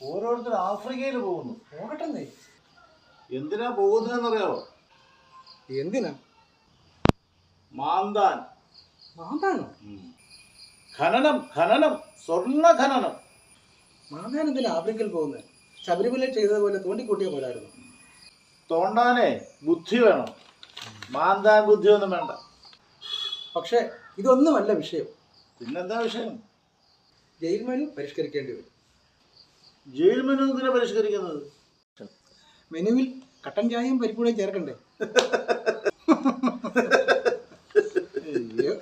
ഓരോരുത്തർ ആഫ്രിക്കയിൽ പോകുന്നു. പോകട്ടെന്നേ. എന്തിനാ പോകുന്നതെന്നറിയാവോ? എന്തിനാ? മാന്താൻ. മാന്താനോ? ഖനനം, ഖനനം, സ്വർണ്ണ ഖനനം. മാന്താൻ എന്തിനാ ആഫ്രിക്കയിൽ പോകുന്നത്? ശബരിമല ചെയ്തതുപോലെ തോണ്ടിക്കൂട്ടിയ പോലായിരുന്നു. തോണ്ടാനേ ബുദ്ധി വേണം, മാന്താൻ ബുദ്ധിയൊന്നും വേണ്ട. പക്ഷേ ഇതൊന്നുമല്ല വിഷയം. പിന്നെന്താ വിഷയം? ജയിൽ മെനു പരിഷ്കരിക്കേണ്ടി വരും. ജയിൽ മെനു എന്തിനാ പരിഷ്കരിക്കുന്നത്? മെനുവിൽ കട്ടൻ ചായയും പരിപ്പൂടെയും ചേർക്കണ്ടേ? അയ്യോ.